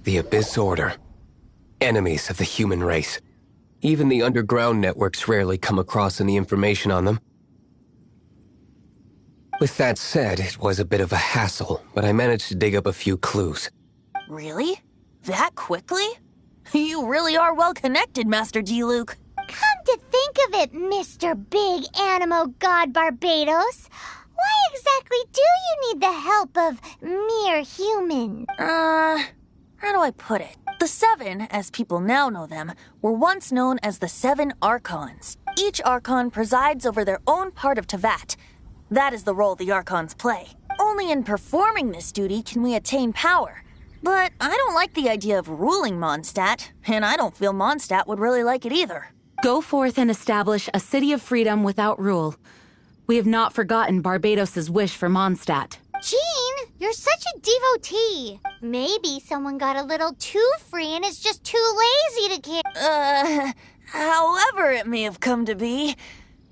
The Abyss Order. Enemies of the human race. Even the underground networks rarely come across any information on them. With that said, it was a bit of a hassle, but I managed to dig up a few clues. Really? That quickly? You really are well connected, Master D-Luke. Come to think of it, Mr. Big Animo God Barbados, why exactly do you need the help of mere humans? How do I put it? The Seven, as people now know them, were once known as the Seven Archons. Each Archon presides over their own part of Teyvat. That is the role the Archons play. Only in performing this duty can we attain power. But I don't like the idea of ruling Mondstadt, and I don't feel Mondstadt would really like it either. Go forth and establish a city of freedom without rule. We have not forgotten Barbados's wish for Mondstadt. Jean, you're such a devotee. Maybe someone got a little too free and is just too lazy to care. However it may have come to be,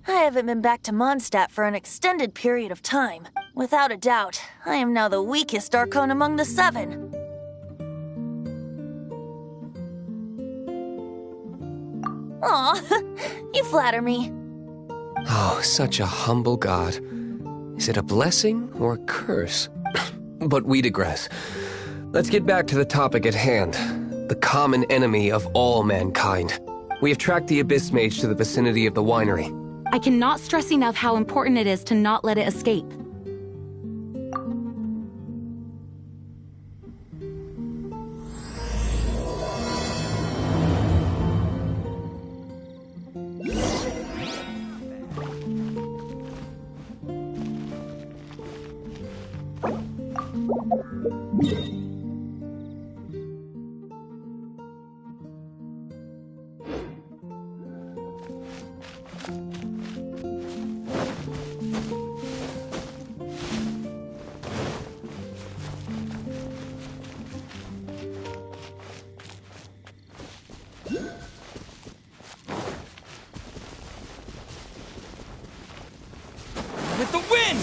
I haven't been back to Mondstadt for an extended period of time. Without a doubt, I am now the weakest Archon among the Seven. Aw, you flatter me. Oh, such a humble god. Is it a blessing or a curse? But we digress. Let's get back to the topic at hand. The common enemy of all mankind. We have tracked the Abyss Mage to the vicinity of the winery. I cannot stress enough how important it is to not let it escape. With the wind!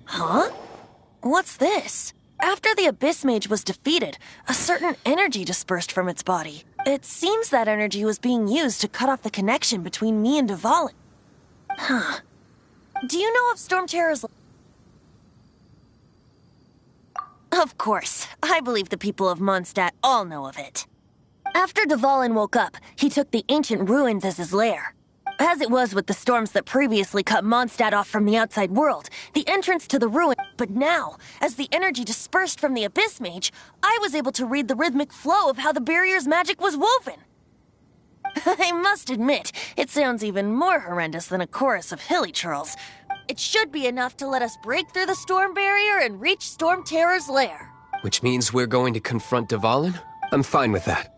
Huh? What's this? After the Abyss Mage was defeated, a certain energy dispersed from its body. It seems that energy was being used to cut off the connection between me and Dvalin. Huh. Do you know of Storm Terror's... Of course. I believe the people of Mondstadt all know of it. After Dvalin woke up, he took the ancient ruins as his lair. As it was with the storms that previously cut Mondstadt off from the outside world, the entrance to the ruin... But now, as the energy dispersed from the Abyss Mage, I was able to read the rhythmic flow of how the barrier's magic was woven. I must admit, it sounds even more horrendous than a chorus of hilly churls. It should be enough to let us break through the storm barrier and reach Storm Terror's lair. Which means we're going to confront Dvalin? I'm fine with that.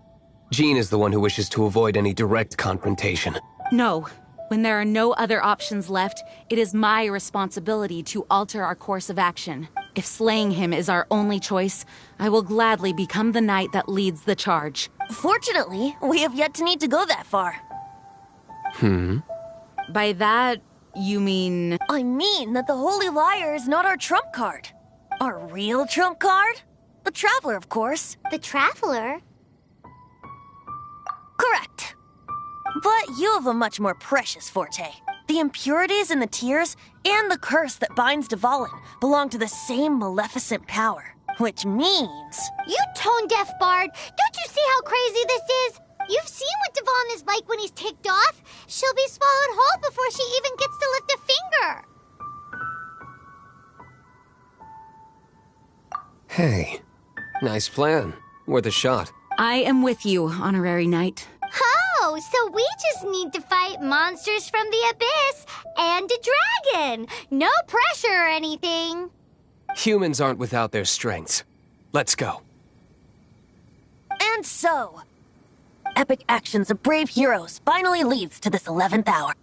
Jean is the one who wishes to avoid any direct confrontation. No. When there are no other options left, it is my responsibility to alter our course of action. If slaying him is our only choice, I will gladly become the knight that leads the charge. Fortunately, we have yet to need to go that far. By that, you mean... I mean that the Holy Liar is not our trump card. Our real trump card? The Traveler, of course. The Traveler? Correct. But you have a much more precious forte. The impurities in the tears and the curse that binds Dvalin belong to the same maleficent power. Which means... You tone-deaf bard! Don't you see how crazy this is? You've seen what Dvalin is like when he's ticked off. She'll be swallowed whole before she even gets to lift a finger. Hey, nice plan. Worth a shot. I am with you, Honorary Knight. Oh, so we just need to fight monsters from the abyss and a dragon. No pressure or anything. Humans aren't without their strengths. Let's go. And so, epic actions of brave heroes finally leads to this 11th hour.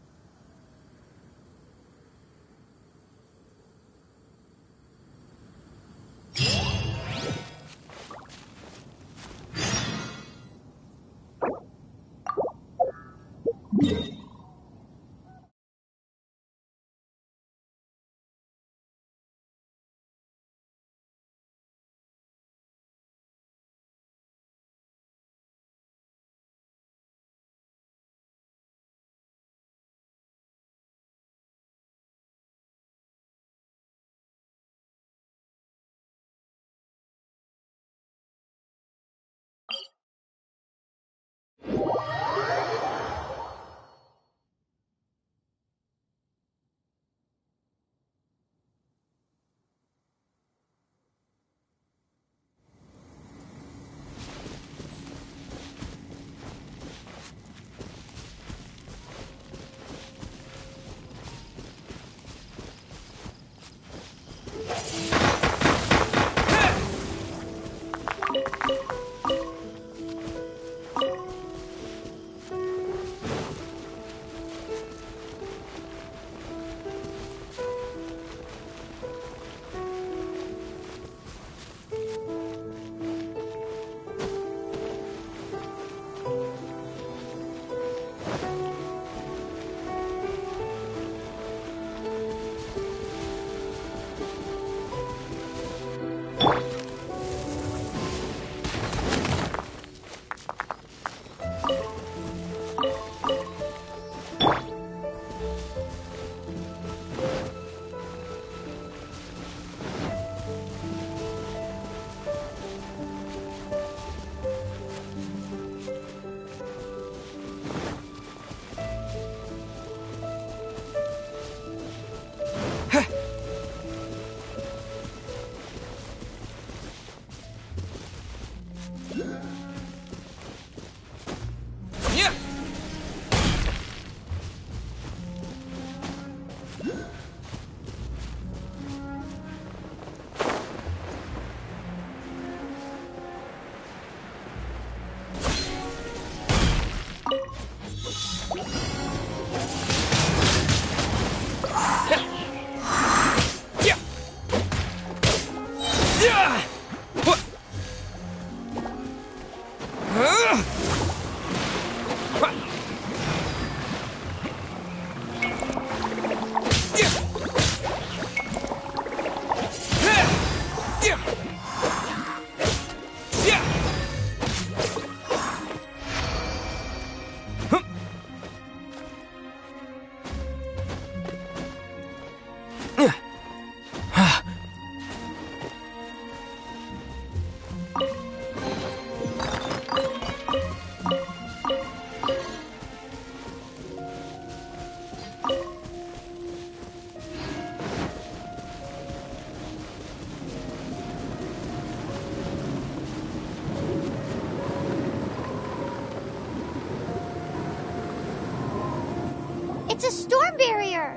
It's a storm barrier.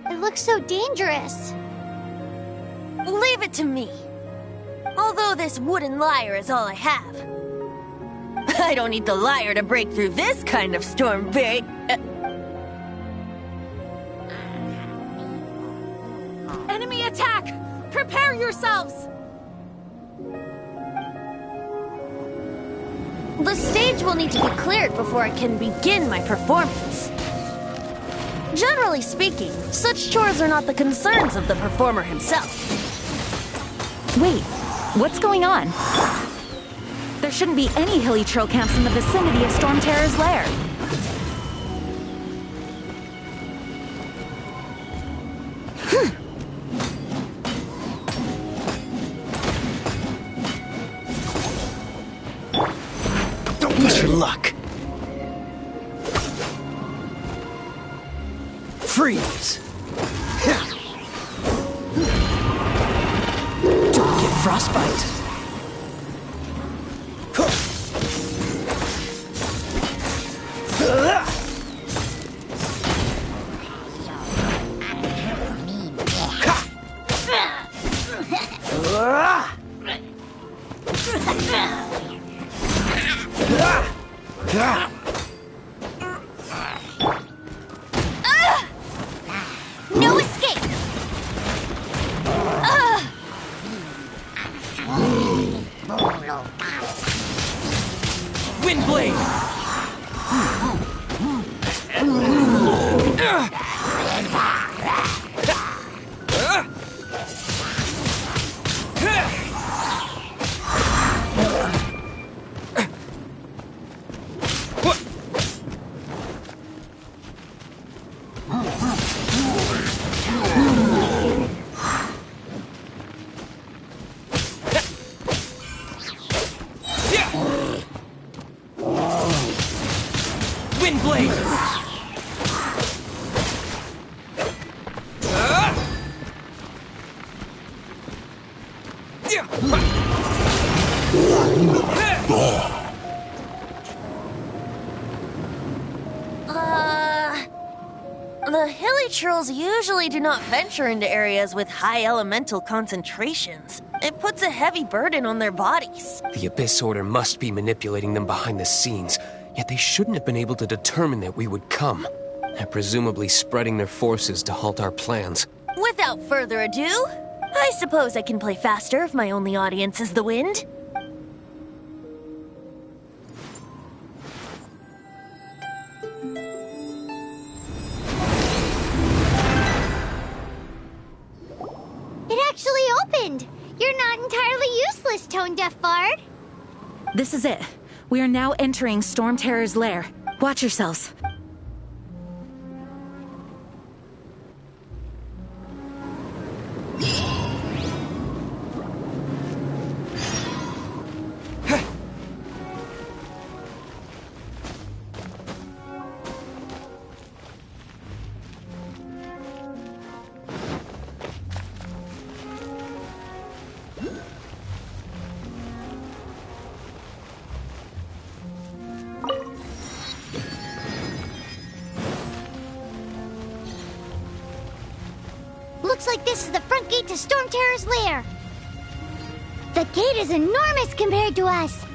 It looks so dangerous. Leave it to me. Although this wooden lyre is all I have. I don't need the lyre to break through this kind of storm barrier. Enemy attack! Prepare yourselves! The stage will need to be cleared before I can begin my performance. Generally speaking, such chores are not the concerns of the performer himself. Wait, what's going on? There shouldn't be any hilly trail camps in the vicinity of Storm Terror's lair. Don't push your luck. Freeze. Don't get frostbite. No escape! Wind blade. Wind blade. The hilly trolls usually do not venture into areas with high elemental concentrations. It puts a heavy burden on their bodies. The Abyss Order must be manipulating them behind the scenes, yet they shouldn't have been able to determine that we would come. They're presumably spreading their forces to halt our plans. Without further ado, I suppose I can play faster if my only audience is the wind. It actually opened! You're not entirely useless, Tone Deaf Bard. This is it. We are now entering Storm Terror's lair. Watch yourselves. Looks like this is the front gate to Storm Terror's lair. The gate is enormous compared to us.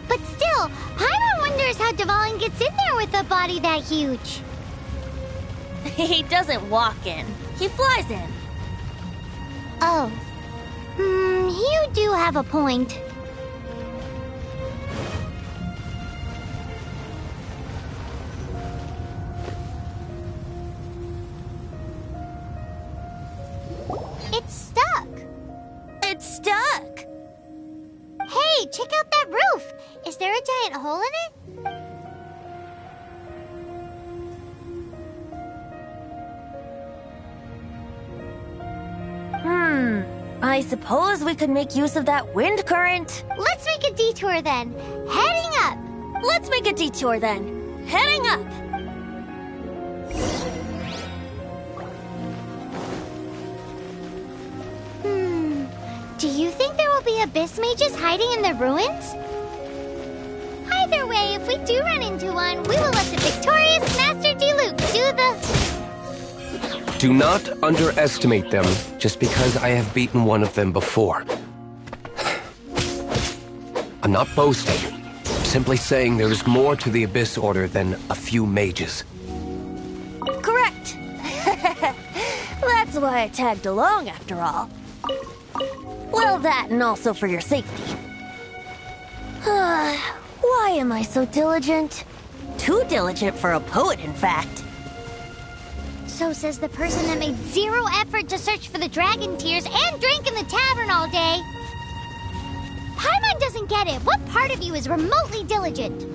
But still, Paimon wonders how Dvalin gets in there with a body that huge. He doesn't walk in. He flies in. Oh. You do have a point. It's stuck. It's stuck. Hey, check out that roof. Is there a giant hole in it? I suppose we could make use of that wind current. Let's make a detour then. Heading up. Let's make a detour then. Heading up. Do you think there will be abyss mages hiding in the ruins? Either way, if we do run into one, we will let the victorious Master Diluc do the... Do not underestimate them just because I have beaten one of them before. I'm not boasting. I'm simply saying there is more to the Abyss Order than a few mages. Correct. That's why I tagged along after all. Well, that and also for your safety. Why am I so diligent? Too diligent for a poet, in fact. So says the person that made zero effort to search for the dragon tears and drank in the tavern all day. Paimon doesn't get it. What part of you is remotely diligent?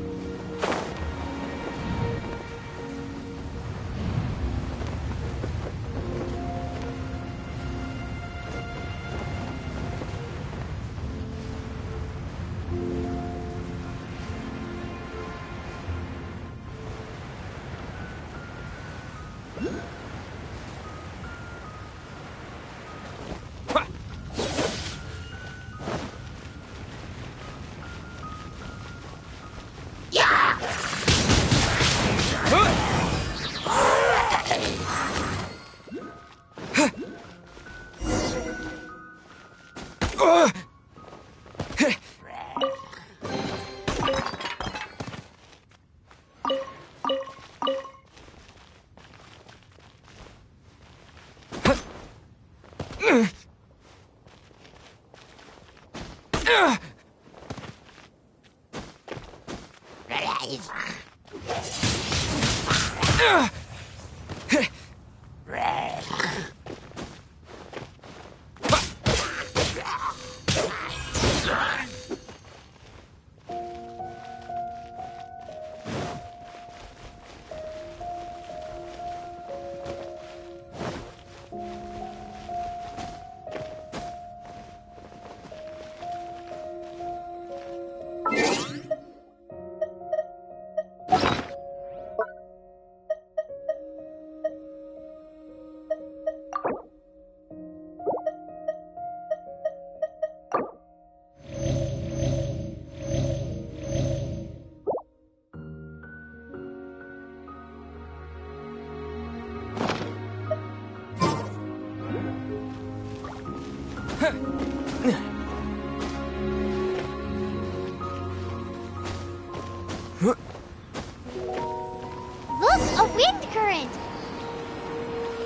Look, a wind current!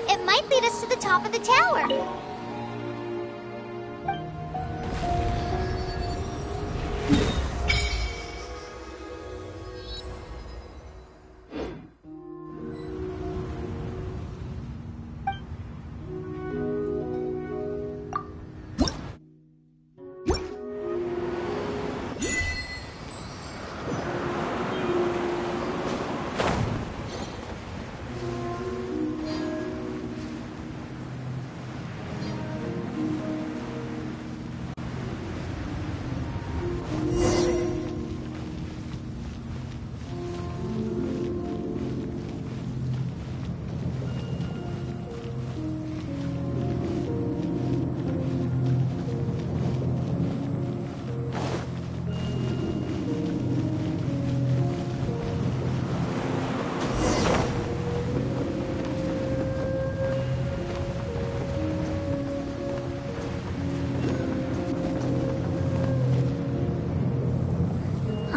It might lead us to the top of the tower.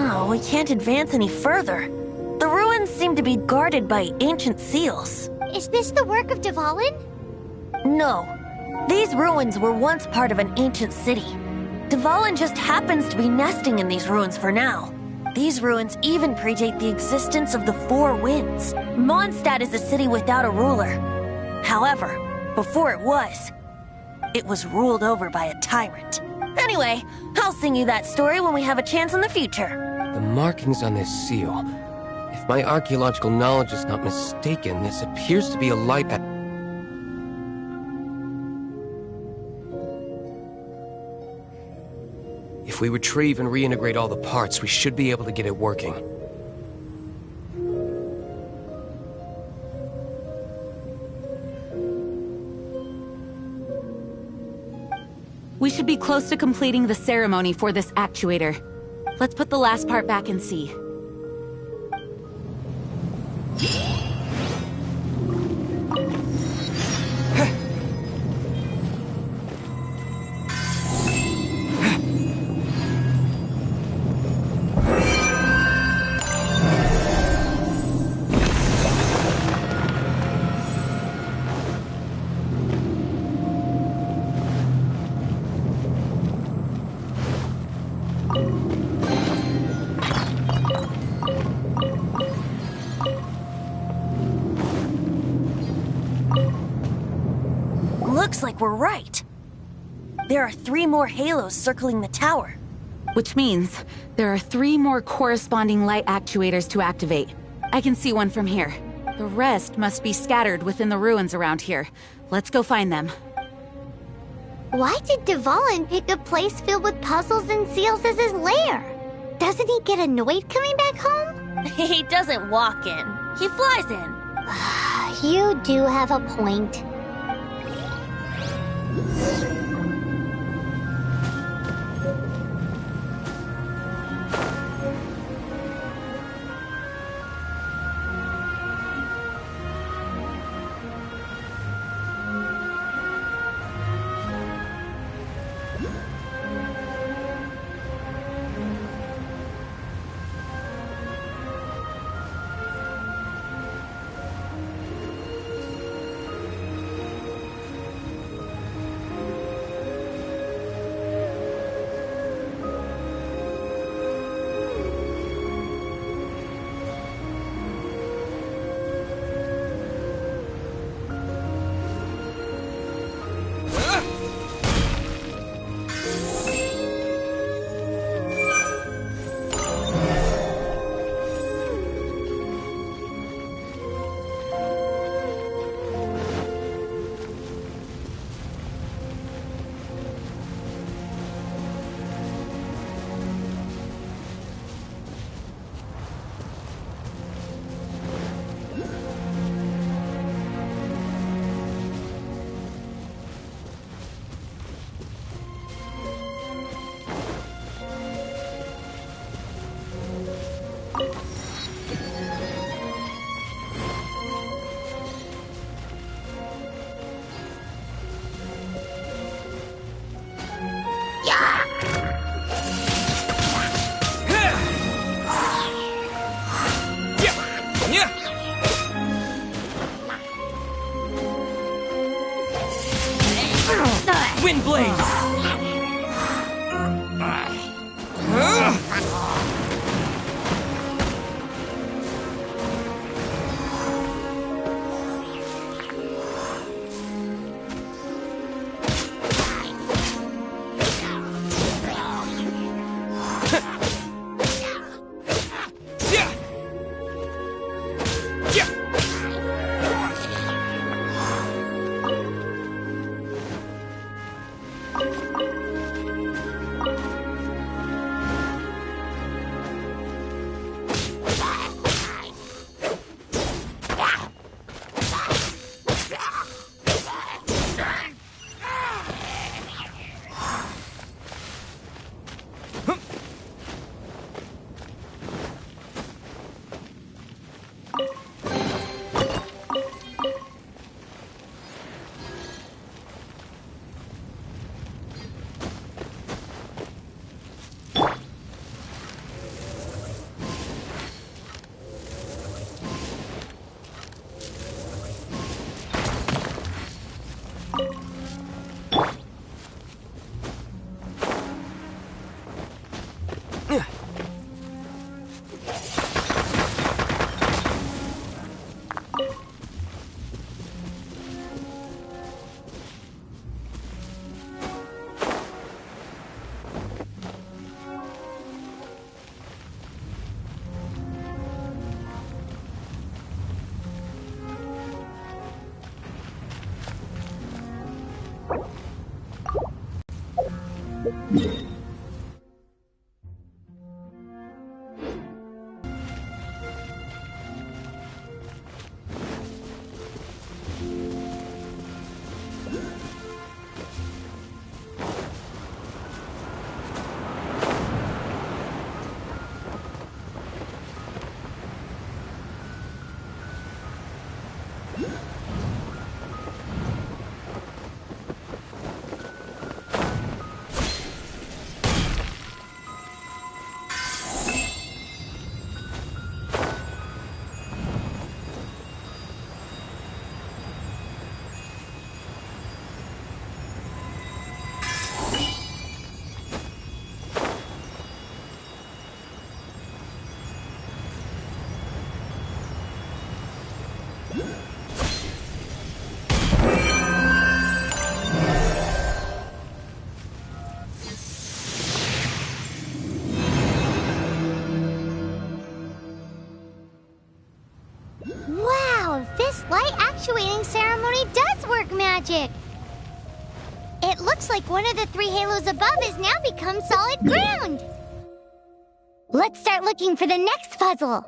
Oh, we can't advance any further. The ruins seem to be guarded by ancient seals. Is this the work of Dvalin? No. These ruins were once part of an ancient city. Dvalin just happens to be nesting in these ruins for now. These ruins even predate the existence of the Four Winds. Mondstadt is a city without a ruler. However, before it was ruled over by a tyrant. Anyway, I'll sing you that story when we have a chance in the future. The markings on this seal. If my archaeological knowledge is not mistaken, this appears to be a light at... If we retrieve and reintegrate all the parts, we should be able to get it working. We should be close to completing the ceremony for this actuator. Let's put the last part back and see. like we're right. There are 3 more halos circling the tower. Which means there are 3 more corresponding light actuators to activate. I can see one from here. The rest must be scattered within the ruins around here. Let's go find them. Why did Dvalin pick a place filled with puzzles and seals as his lair? Doesn't he get annoyed coming back home? He doesn't walk in. He flies in. You do have a point. Wind blade! actuating ceremony does work magic. It looks like one of the 3 halos above has now become solid ground. Let's start looking for the next puzzle.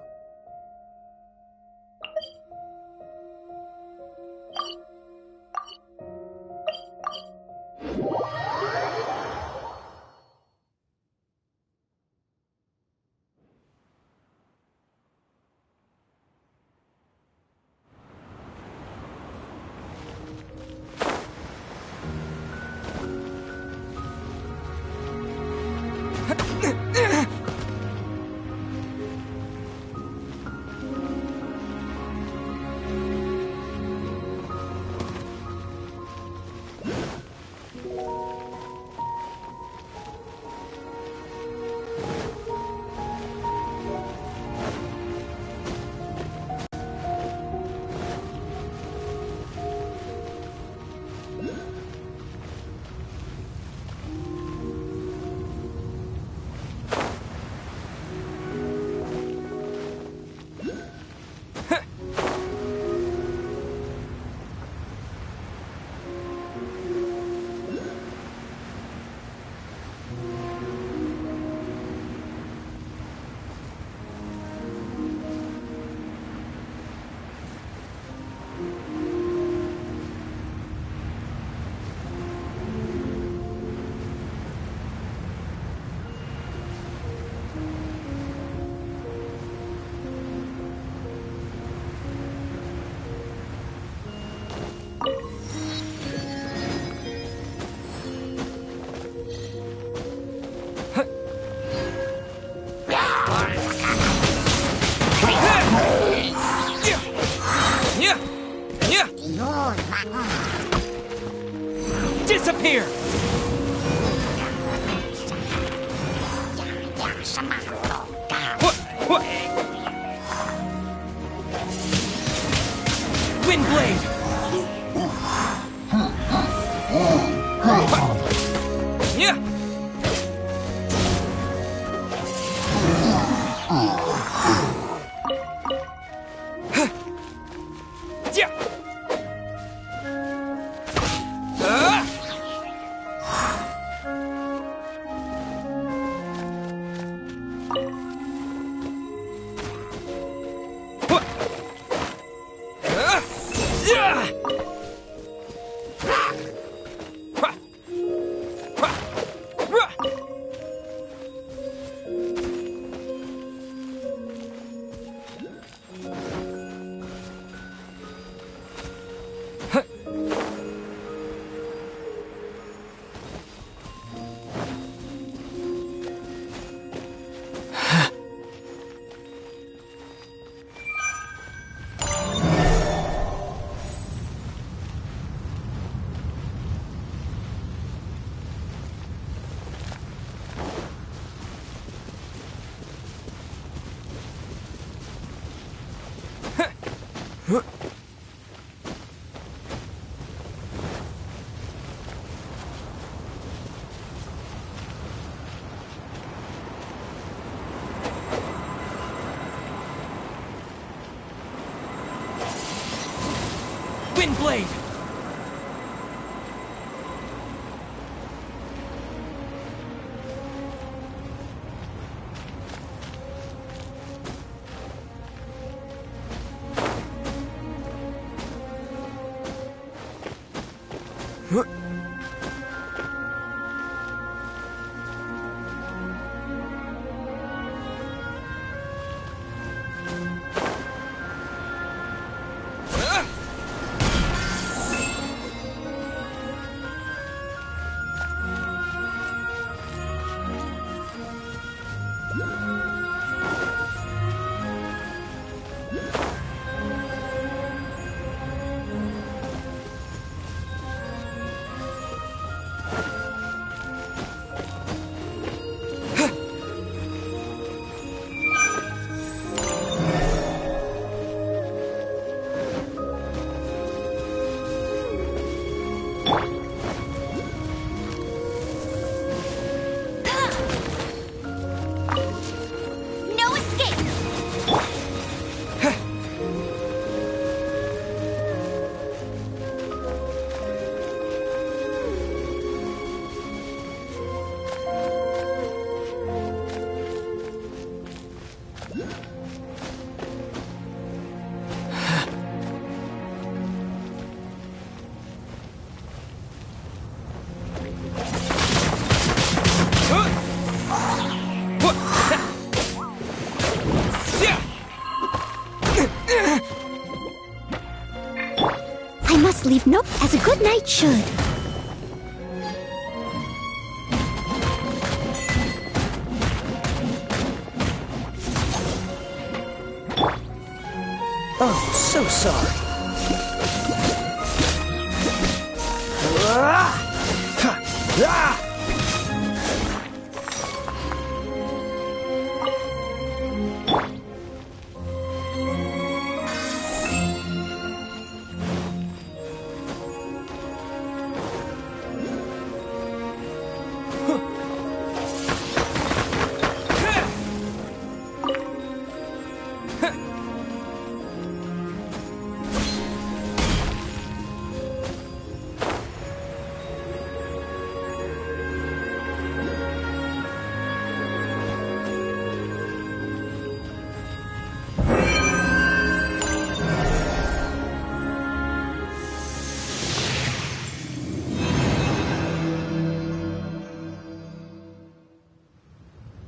Disappear! Windblade! Yeah! Windblade! sleep, nope, as a good knight should. Oh, so sorry.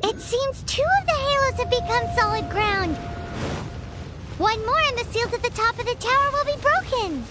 It seems 2 of the halos have become solid ground. One more and the seals at the top of the tower will be broken.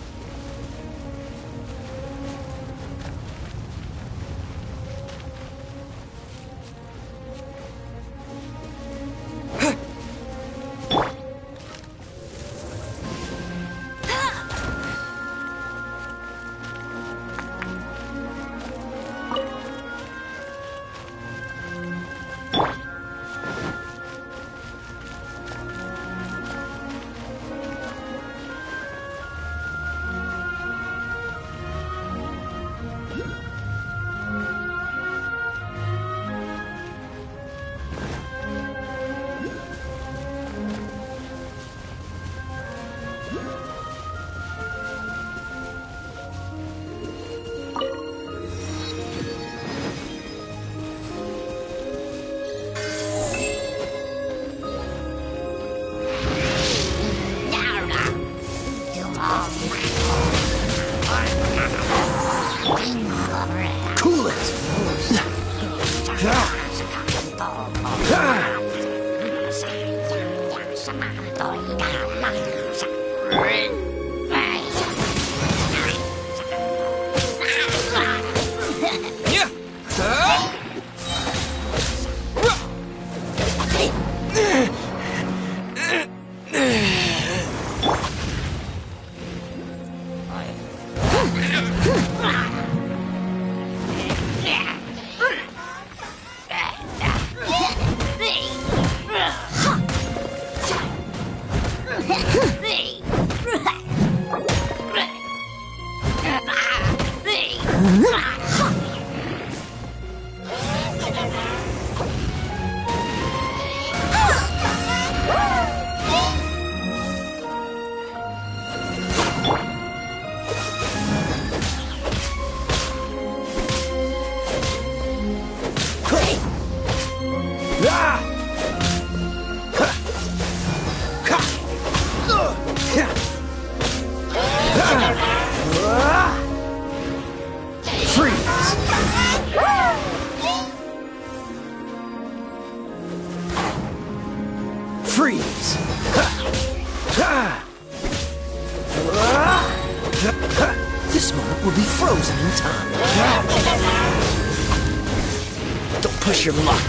Cool it! Freeze! This moment will be frozen in time. Don't push your luck.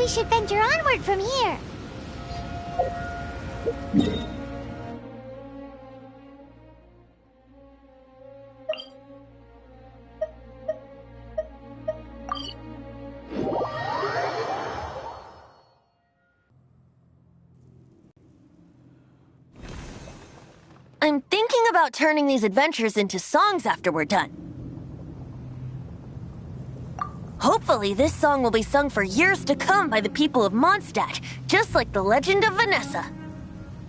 we should venture onward from here. I'm thinking about turning these adventures into songs after we're done. Hopefully, this song will be sung for years to come by the people of Mondstadt, just like the legend of Vanessa.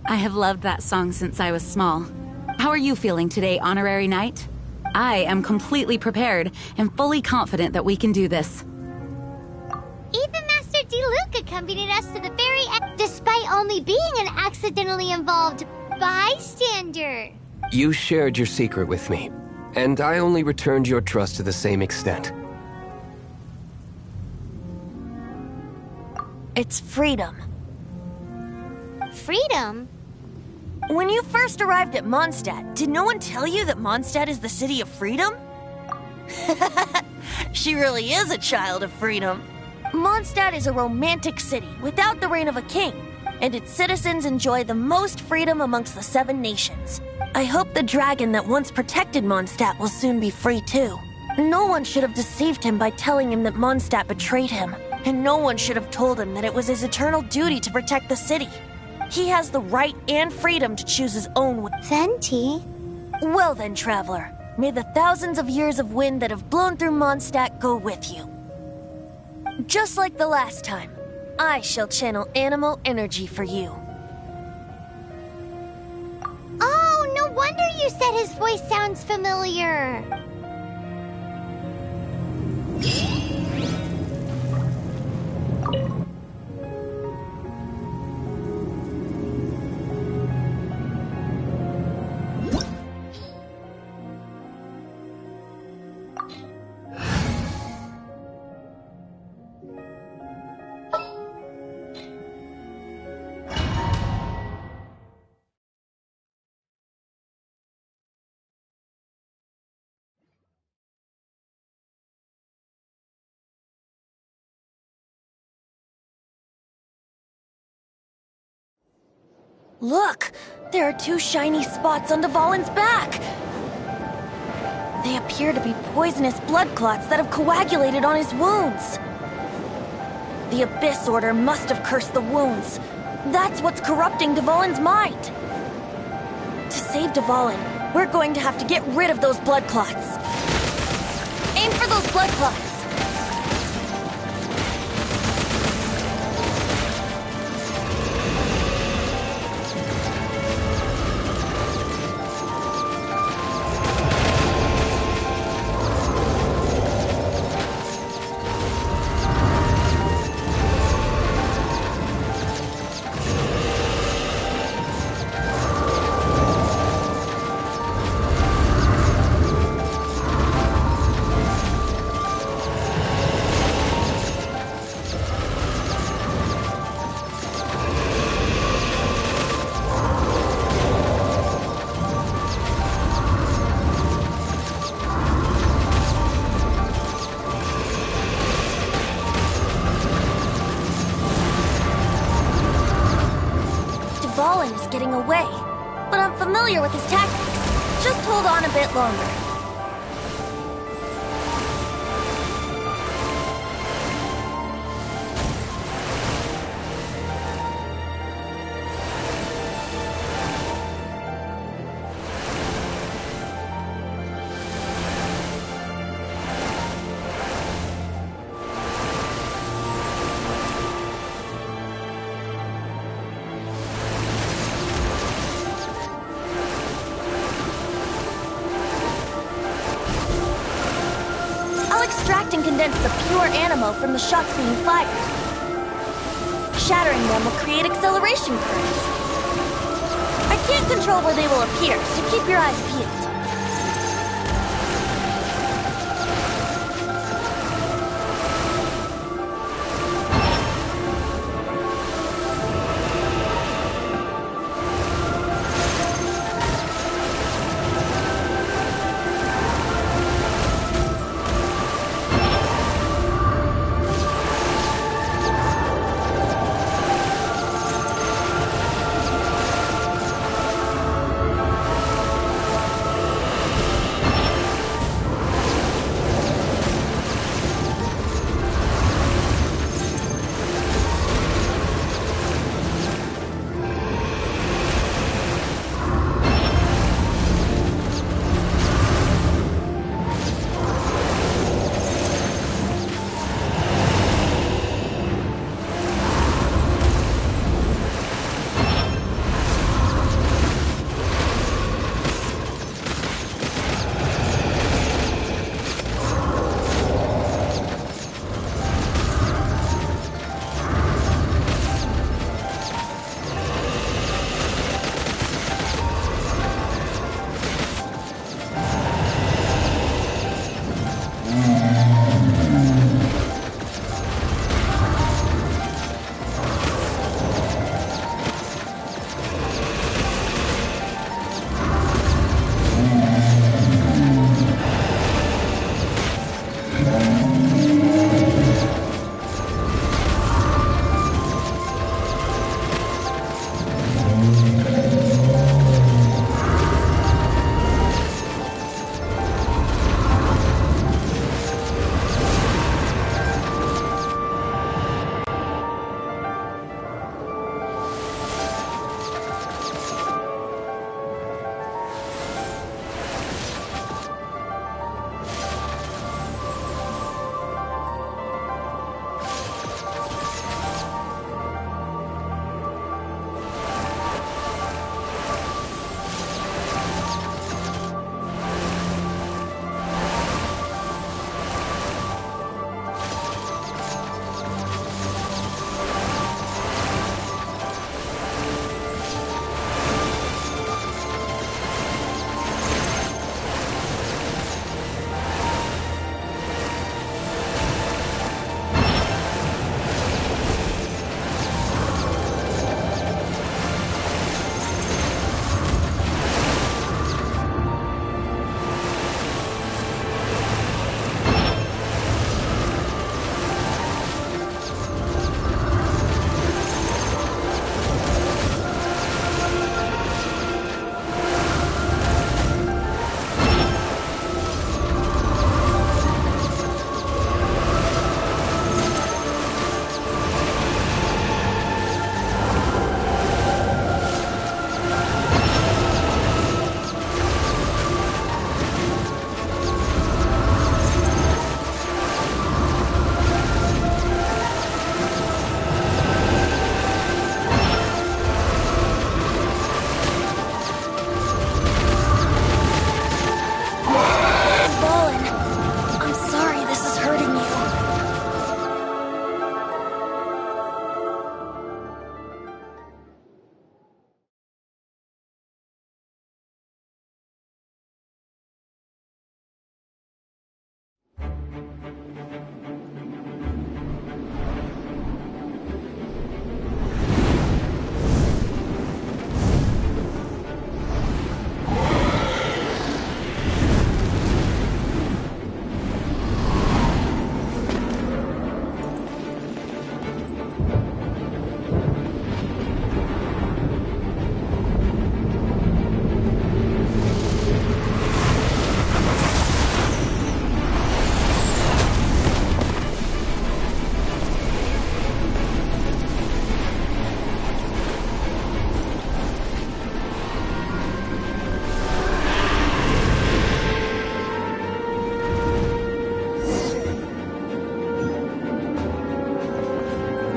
I have loved that song since I was small. How are you feeling today, Honorary Knight? I am completely prepared and fully confident that we can do this. Even Master Diluc accompanied us to the very end, despite only being an accidentally involved bystander. You shared your secret with me, and I only returned your trust to the same extent. It's freedom. Freedom? When you first arrived at Mondstadt, did no one tell you that Mondstadt is the city of freedom? She really is a child of freedom. Mondstadt is a romantic city without the reign of a king, and its citizens enjoy the most freedom amongst the 7 nations. I hope the dragon that once protected Mondstadt will soon be free too. No one should have deceived him by telling him that Mondstadt betrayed him, and no one should have told him that it was his eternal duty to protect the city. He has the right and freedom to choose his own way. Venti? Well then, traveler, may the thousands of years of wind that have blown through Mondstadt go with you. Just like the last time, I shall channel animal energy for you. Oh, no wonder you said his voice sounds familiar. Look! There are 2 shiny spots on Dvalin's back! They appear to be poisonous blood clots that have coagulated on his wounds. The Abyss Order must have cursed the wounds. That's what's corrupting Dvalin's mind. To save Dvalin, we're going to have to get rid of those blood clots. Aim for those blood clots! Dvalin is getting away, but I'm familiar with his tactics. Just hold on a bit longer. Extract and condense the pure animo from the shots being fired. Shattering them will create acceleration currents. I can't control where they will appear, so keep your eyes peeled.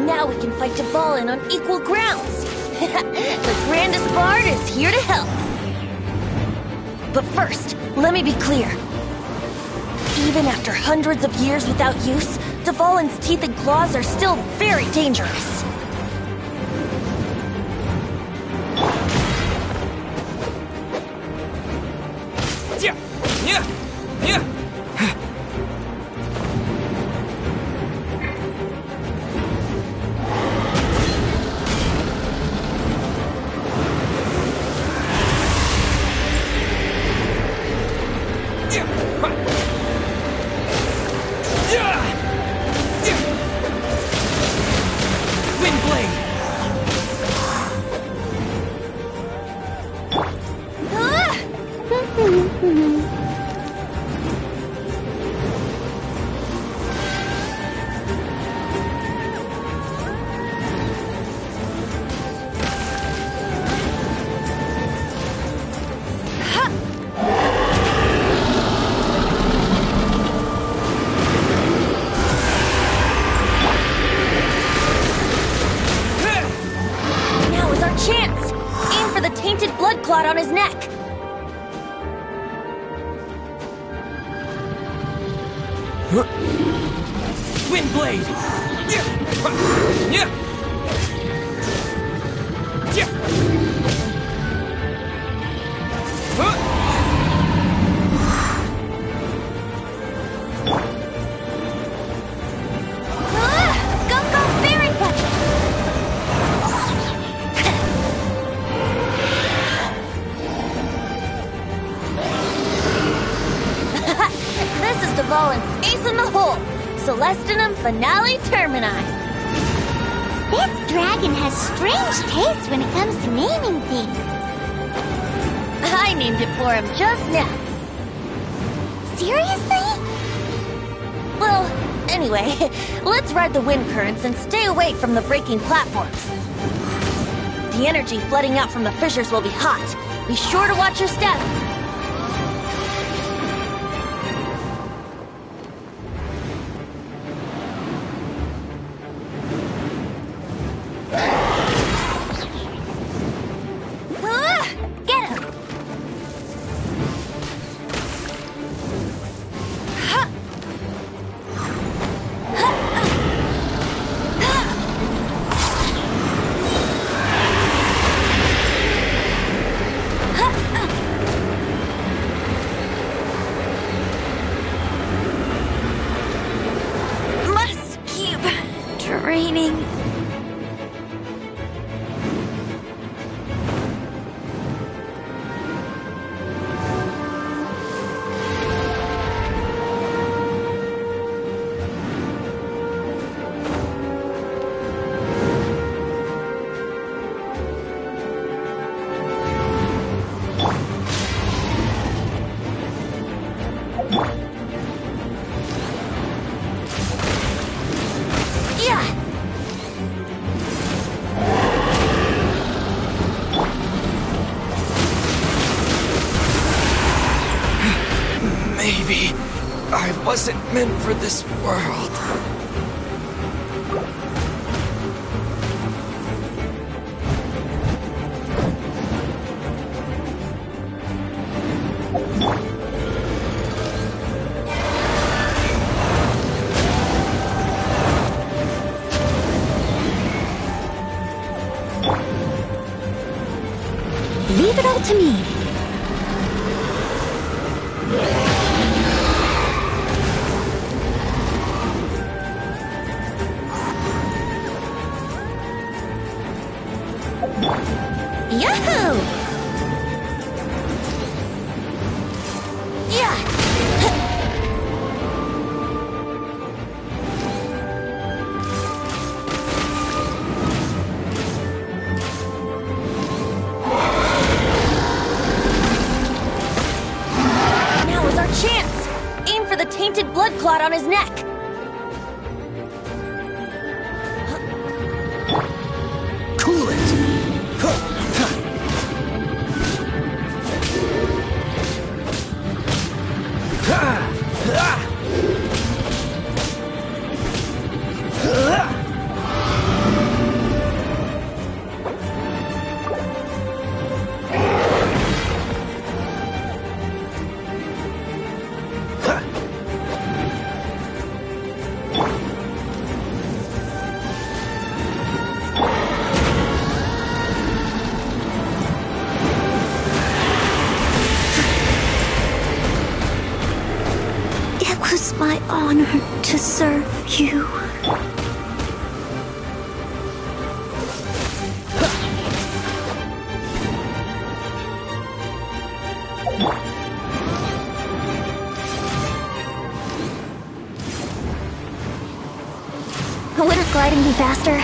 Now we can fight Dvalin on equal grounds. The grandest bard is here to help. But first, let me be clear. Even after hundreds of years without use, Dvalin's teeth and claws are still very dangerous. Blood clot on his neck. Windblade! Dvalin's ace in the hole, Celestinum Finale Termini. This dragon has strange taste when it comes to naming things. I named it for him just now. Seriously? Well, anyway, let's ride the wind currents and stay away from the breaking platforms. The energy flooding out from the fissures will be hot. Be sure to watch your step. Raining. Maybe I wasn't meant for this world. Leave it all to me. tainted blood clot on his neck. Cool it! It was my honor to serve you. Wouldn't gliding be faster?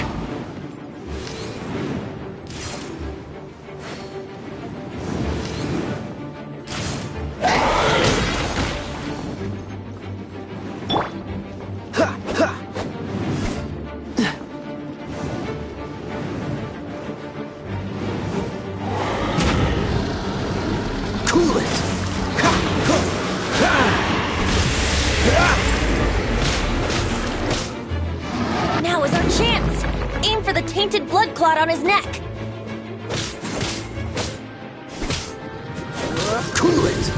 Cool it! Now is our chance! Aim for the tainted blood clot on his neck! Cool it!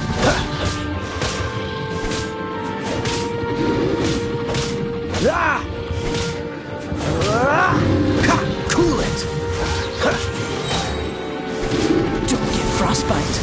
Cool it! Don't get frostbite!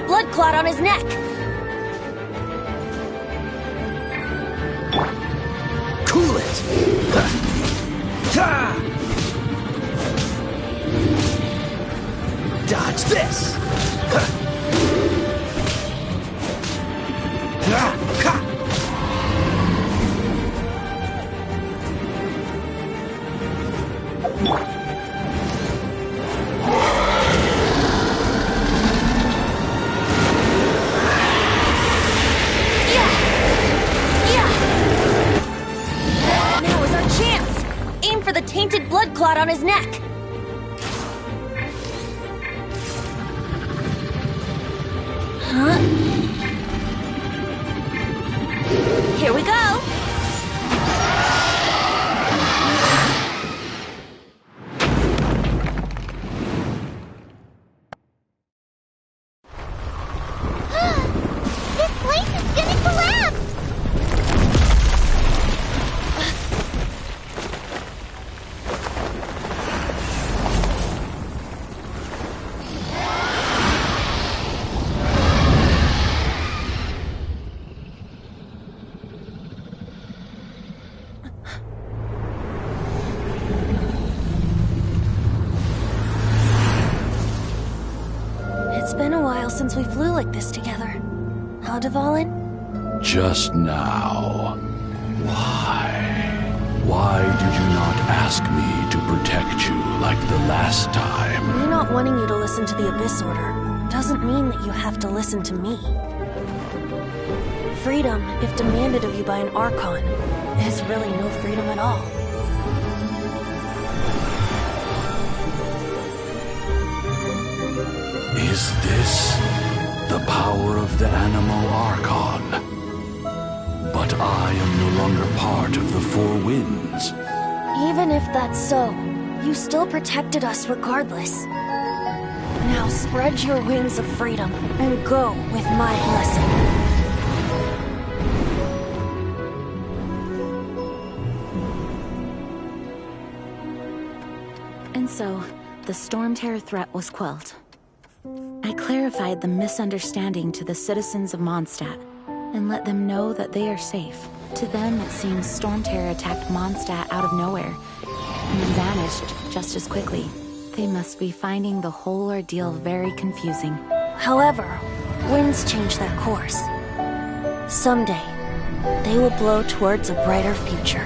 blood clot on his neck. Cool it! Dodge this! Now is our chance. Aim for the tainted blood clot on his neck. Huh? Here we go. This place is gonna collapse! It's been a while since we flew like this together. Huh, Dvalin? Just now. Why? Why do Should you not ask me to protect you like the last time? Me not wanting you to listen to the Abyss Order doesn't mean that you have to listen to me. Freedom, if demanded of you by an Archon, is really no freedom at all. Is this the power of the Animal Archon? But I am no longer part of the Four Winds. Even if that's so, you still protected us regardless. Now spread your wings of freedom and go with my blessing. And so, the Storm Terror threat was quelled. I clarified the misunderstanding to the citizens of Mondstadt, and let them know that they are safe. To them, it seems Storm Terror attacked Mondstadt out of nowhere, and then vanished just as quickly. They must be finding the whole ordeal very confusing. However, winds change their course. Someday, they will blow towards a brighter future.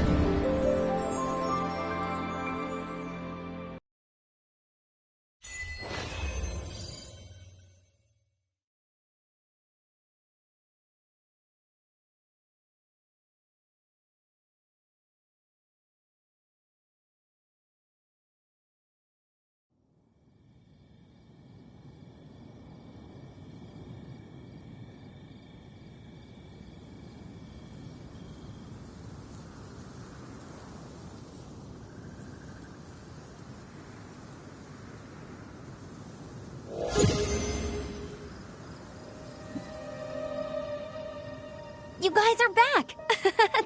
You guys are back!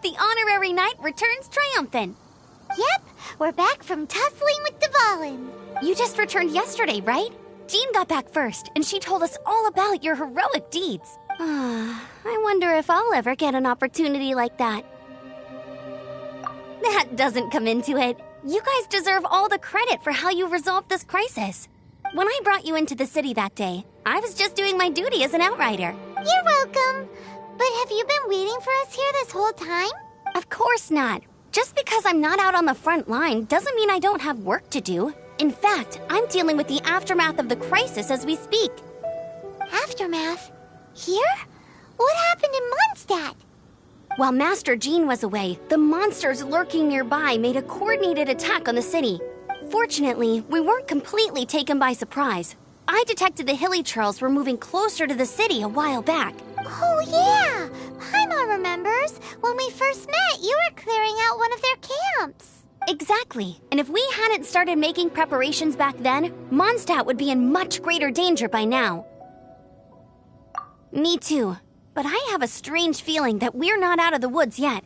The honorary knight returns triumphant. Yep, we're back from tussling with Dvalin. You just returned yesterday, right? Jean got back first, and she told us all about your heroic deeds. I wonder if I'll ever get an opportunity like that. That doesn't come into it. You guys deserve all the credit for how you resolved this crisis. When I brought you into the city that day, I was just doing my duty as an outrider. You're welcome. But have you been waiting for us here this whole time? Of course not. Just because I'm not out on the front line doesn't mean I don't have work to do. In fact, I'm dealing with the aftermath of the crisis as we speak. Aftermath? Here? What happened in Mondstadt? While Master Jean was away, the monsters lurking nearby made a coordinated attack on the city. Fortunately, we weren't completely taken by surprise. I detected the Hilly Churls were moving closer to the city a while back. Oh yeah! Paimon remembers. When we first met, you were clearing out one of their camps. Exactly. And if we hadn't started making preparations back then, Mondstadt would be in much greater danger by now. Me too. But I have a strange feeling that we're not out of the woods yet.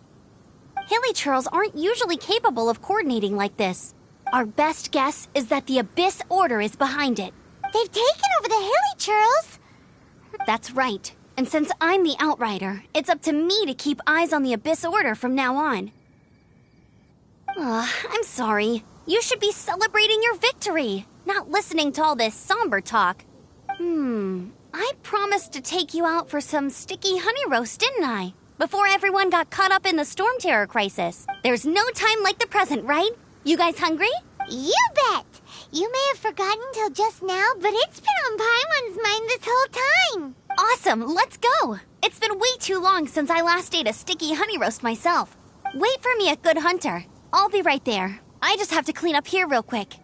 Hilly Churls aren't usually capable of coordinating like this. Our best guess is that the Abyss Order is behind it. They've taken over the Hilly Churls. That's right. And since I'm the Outrider, it's up to me to keep eyes on the Abyss Order from now on. I'm sorry. You should be celebrating your victory, not listening to all this somber talk. I promised to take you out for some sticky honey roast, didn't I? Before everyone got caught up in the Storm Terror crisis. There's no time like the present, right? You guys hungry? You bet! You may have forgotten till just now, but it's been on Paimon's mind this whole time. Awesome, let's go! It's been way too long since I last ate a sticky honey roast myself. Wait for me at Good Hunter. I'll be right there. I just have to clean up here real quick.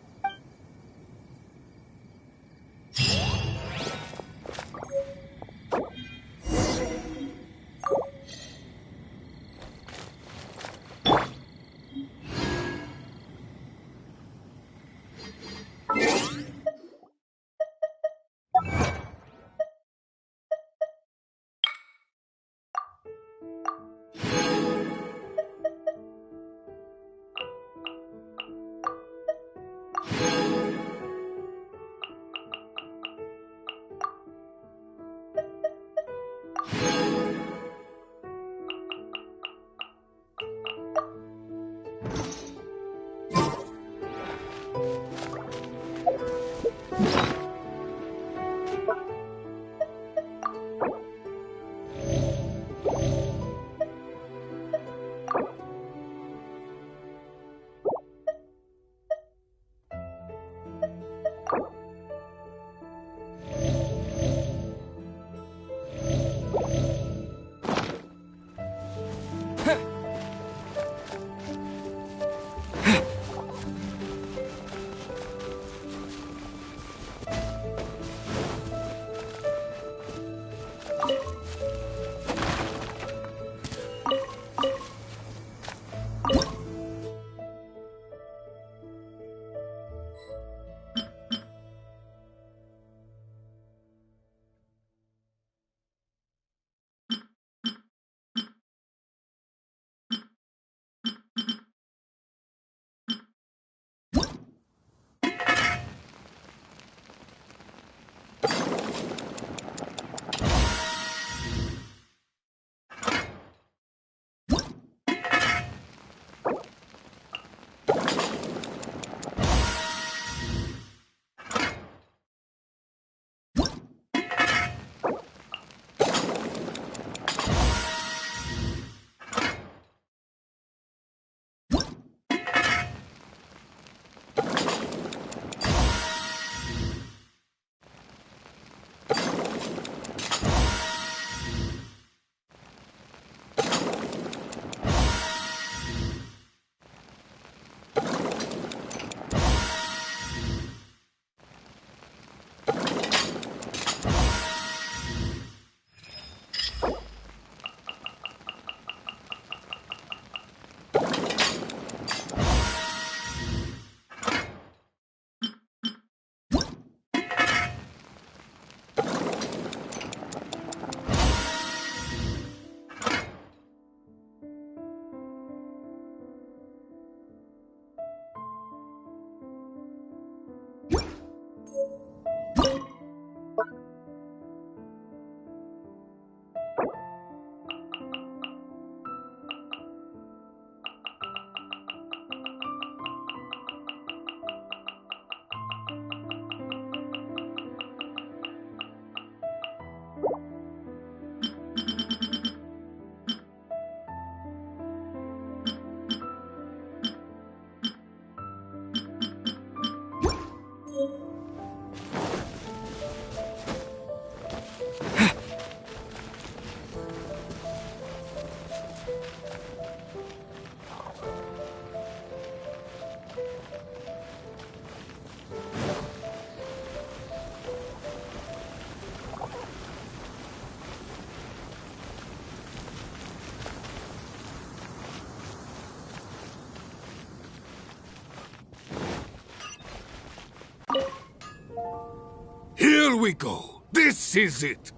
Here we go. This is it.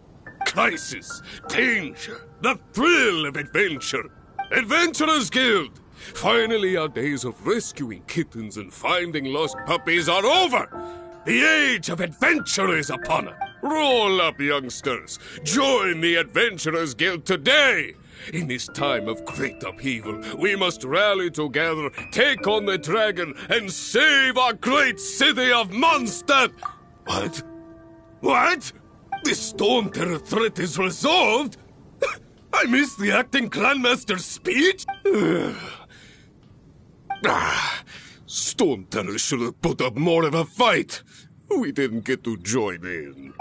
Crisis, danger, the thrill of adventure. Adventurers Guild! Finally, our days of rescuing kittens and finding lost puppies are over! The age of adventure is upon us! Roll up, youngsters! Join the Adventurers Guild today! In this time of great upheaval, we must rally together, take on the dragon, and save our great city of Mondstadt! What? What? The Storm Terror threat is resolved? I missed the acting Clanmaster's speech? Storm Terror should have put up more of a fight. We didn't get to join in.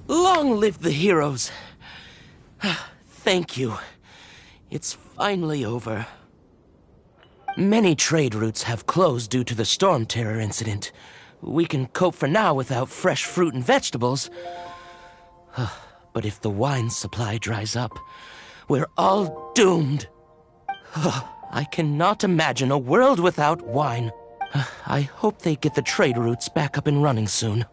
Long live the heroes. Thank you. It's finally over. Many trade routes have closed due to the Storm Terror incident. We can cope for now without fresh fruit and vegetables. But if the wine supply dries up, we're all doomed. I cannot imagine a world without wine. I hope they get the trade routes back up and running soon.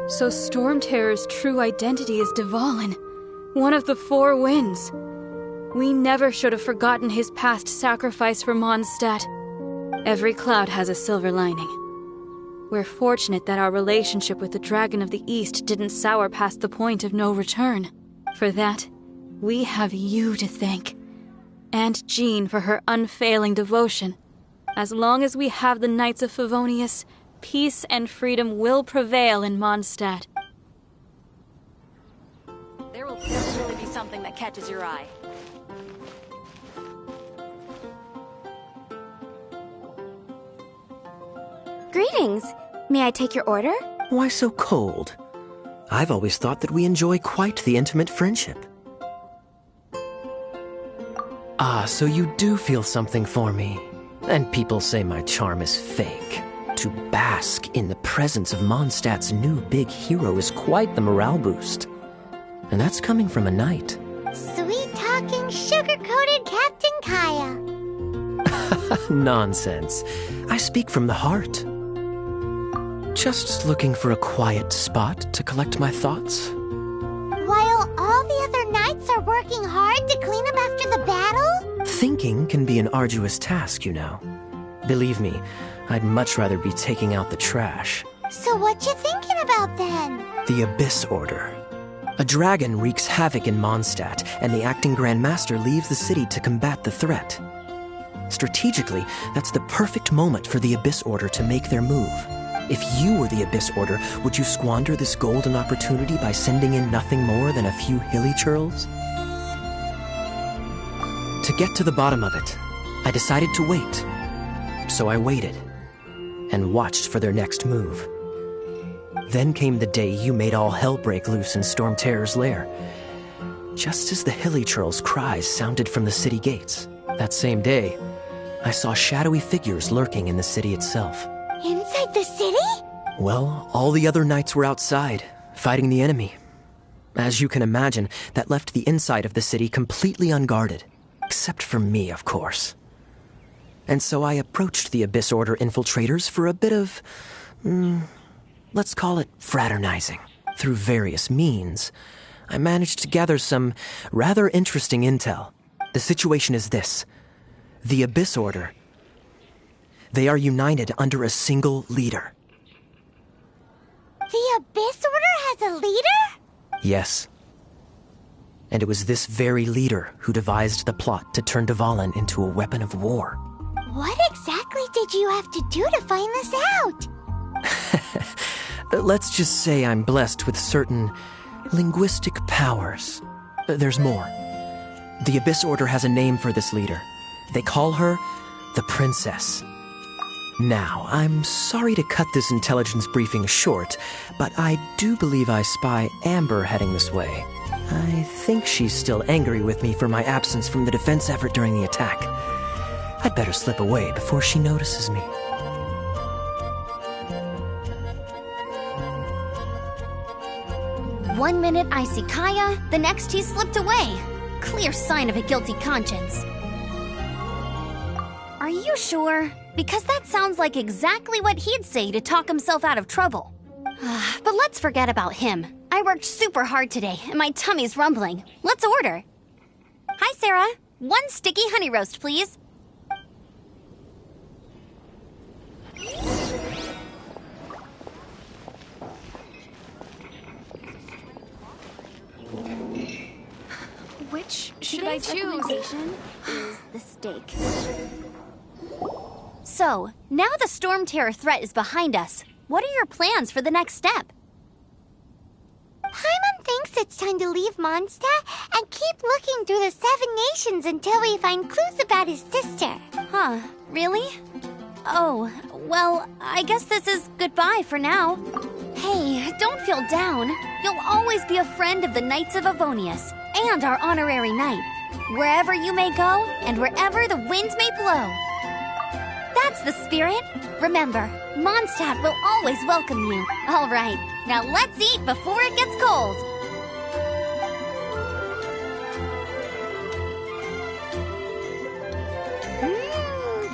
So Storm Terror's true identity is Dvalin, one of the Four Winds. We never should have forgotten his past sacrifice for Mondstadt. Every cloud has a silver lining. We're fortunate that our relationship with the Dragon of the East didn't sour past the point of no return. For that, we have you to thank. And Jean for her unfailing devotion. As long as we have the Knights of Favonius, peace and freedom will prevail in Mondstadt. There will definitely be something that catches your eye. Greetings. May I take your order? Why so cold? I've always thought that we enjoy quite the intimate friendship. Ah, so you do feel something for me. And people say my charm is fake. To bask in the presence of Mondstadt's new big hero is quite the morale boost. And that's coming from a knight. Sweet-talking, sugar-coated Captain Kaya. Nonsense. I speak from the heart. Just looking for a quiet spot to collect my thoughts. While all the other knights are working hard to clean up after the battle? Thinking can be an arduous task, you know. Believe me, I'd much rather be taking out the trash. So what you thinking about then? The Abyss Order. A dragon wreaks havoc in Mondstadt, and the acting Grand Master leaves the city to combat the threat. Strategically, that's the perfect moment for the Abyss Order to make their move. If you were the Abyss Order, would you squander this golden opportunity by sending in nothing more than a few hilly churls? To get to the bottom of it, I decided to wait. So I waited, and watched for their next move. Then came the day you made all hell break loose in Storm Terror's lair. Just as the hilly churls' cries sounded from the city gates, that same day, I saw shadowy figures lurking in the city itself. Inside the city? Well, all the other knights were outside, fighting the enemy. As you can imagine, that left the inside of the city completely unguarded. Except for me, of course. And so I approached the Abyss Order infiltrators for a bit of, let's call it fraternizing. Through various means, I managed to gather some rather interesting intel. The situation is this. The Abyss Order, they are united under a single leader. The Abyss Order has a leader? Yes. And it was this very leader who devised the plot to turn Dvalin into a weapon of war. What exactly did you have to do to find this out? Let's just say I'm blessed with certain linguistic powers. There's more. The Abyss Order has a name for this leader. They call her the Princess. Now, I'm sorry to cut this intelligence briefing short, but I do believe I spy Amber heading this way. I think she's still angry with me for my absence from the defense effort during the attack. I'd better slip away before she notices me. One minute I see Kaya, the next he slipped away. Clear sign of a guilty conscience. Are you sure? Because that sounds like exactly what he'd say to talk himself out of trouble. But let's forget about him. I worked super hard today, and my tummy's rumbling. Let's order. Hi, Sarah. 1 sticky honey roast, please. Which should I choose? Is the steak. So, now the Storm Terror threat is behind us. What are your plans for the next step? Paimon thinks it's time to leave Mondstadt and keep looking through the 7 nations until we find clues about his sister. Huh, really? Oh, well, I guess this is goodbye for now. Hey, don't feel down. You'll always be a friend of the Knights of Avonius and our honorary knight. Wherever you may go and wherever the winds may blow. That's the spirit. Remember, Mondstadt will always welcome you. All right, now let's eat before it gets cold.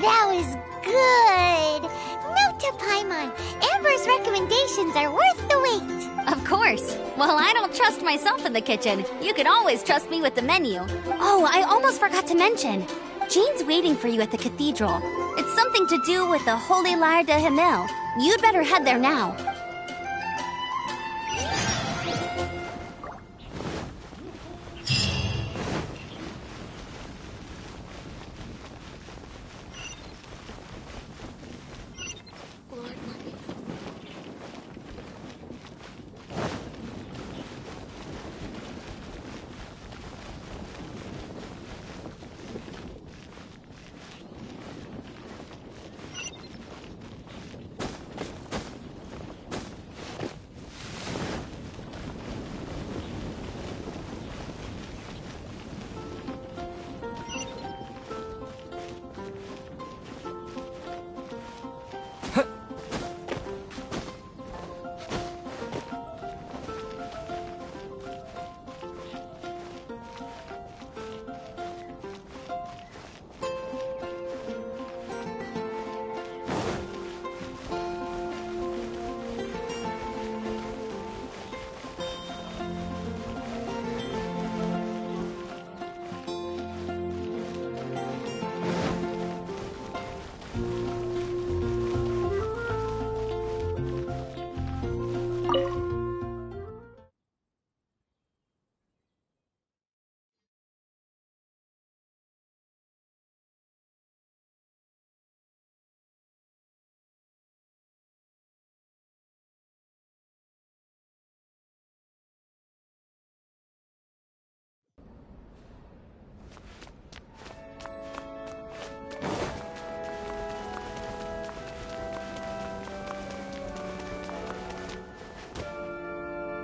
That was good. Note to Paimon, Amber's recommendations are worth the wait. Of course. Well, I don't trust myself in the kitchen. You can always trust me with the menu. Oh, I almost forgot to mention. Jane's waiting for you at the cathedral. It's something to do with the Holy Lyre de Himmel. You'd better head there now.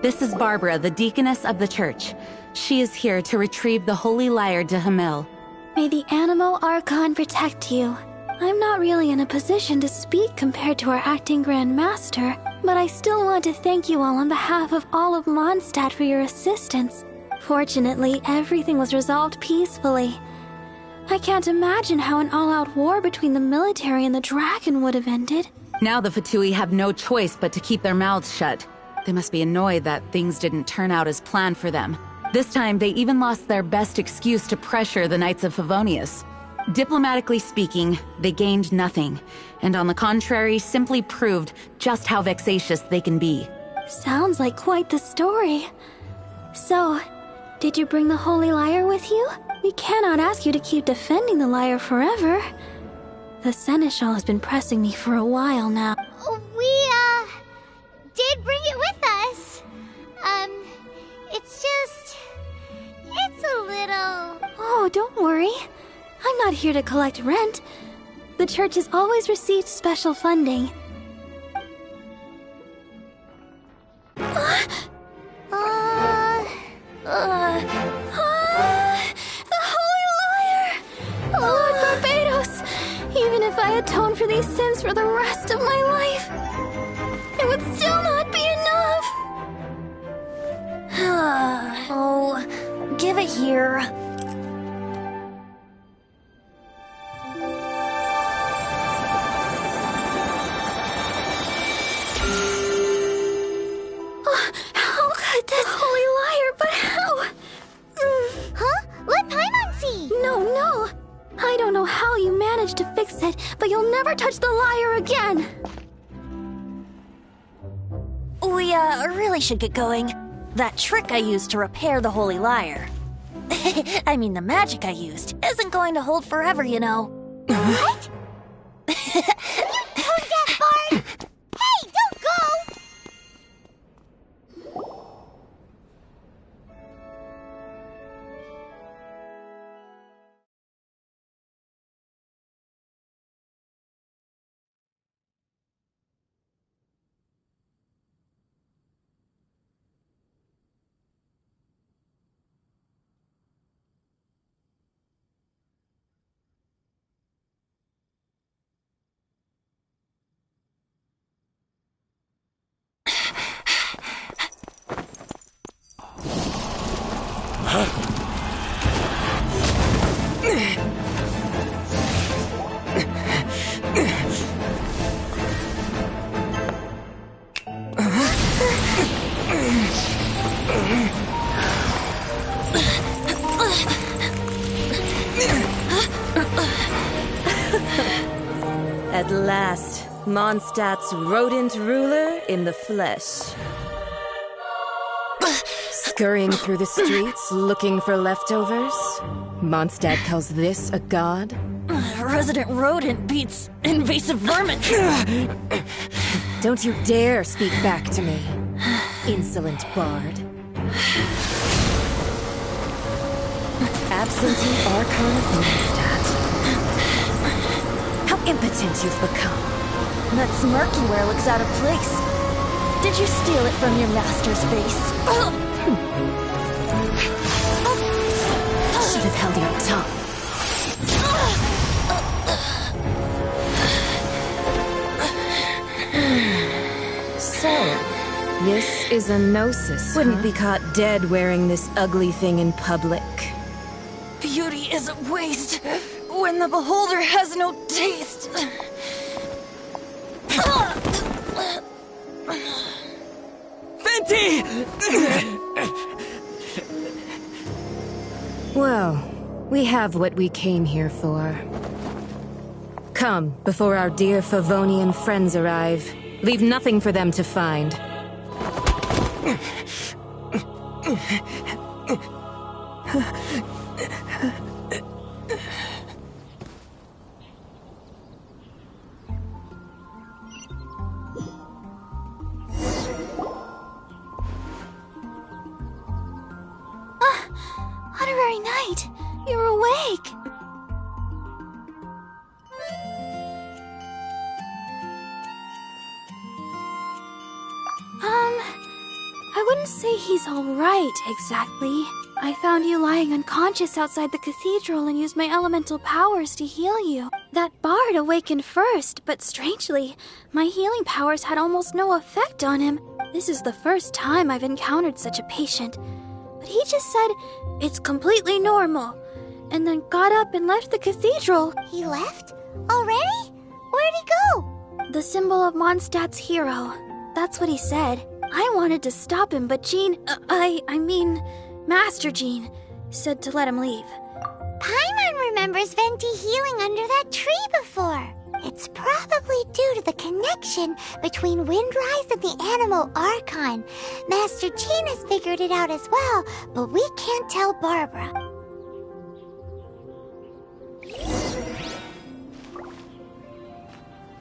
This is Barbara, the deaconess of the church. She is here to retrieve the Holy Lyre de Himmel. May the Animo Archon protect you. I'm not really in a position to speak compared to our acting Grand Master, but I still want to thank you all on behalf of all of Mondstadt for your assistance. Fortunately, everything was resolved peacefully. I can't imagine how an all-out war between the military and the dragon would have ended. Now the Fatui have no choice but to keep their mouths shut. They must be annoyed that things didn't turn out as planned for them. This time, they even lost their best excuse to pressure the Knights of Favonius. Diplomatically speaking, they gained nothing, and on the contrary, simply proved just how vexatious they can be. Sounds like quite the story. So, did you bring the Holy Lyre with you? We cannot ask you to keep defending the lyre forever. The Seneschal has been pressing me for a while now. We, did bring it with us. It's a little... Oh, don't worry. I'm not here to collect rent. The church has always received special funding. The Holy Lyre! Lord Barbados! Even if I atone for these sins for the rest of my life, it would still not be enough! Oh, give it here. How could this holy liar, but how? Huh? Let Paimon see! No. I don't know how you managed to fix it, but you'll never touch the lyre again. We, really should get going. That trick I used to repair the holy lyre. I mean, the magic I used isn't going to hold forever, you know. What? You tone-deaf bard! Hey, don't go! At last, Mondstadt's rodent ruler in the flesh. Scurrying through the streets looking for leftovers? Mondstadt calls this a god? Resident rodent beats invasive vermin. Don't you dare speak back to me, insolent bard. Absentee Archon of Mondstadt. How impotent you've become. That smirky wear looks out of place. Did you steal it from your master's base? Should have held your tongue. So, this is a gnosis. Wouldn't be caught dead wearing this ugly thing in public. Beauty is a waste when the beholder has no taste. Venti! Well, we have what we came here for. Come, before our dear Favonian friends arrive. Leave nothing for them to find. Honorary Knight, you're awake. I wouldn't say he's all right, exactly. I found you lying unconscious outside the cathedral and used my elemental powers to heal you. That bard awakened first, but strangely, my healing powers had almost no effect on him. This is the first time I've encountered such a patient. But he just said, it's completely normal, and then got up and left the cathedral. He left? Already? Where'd he go? The symbol of Mondstadt's hero. That's what he said. I wanted to stop him, but Master Jean said to let him leave. Paimon remembers Venti healing under that tree before. It's probably due to the connection between Windrise and the Animal Archon. Master Jean has figured it out as well, but we can't tell Barbara.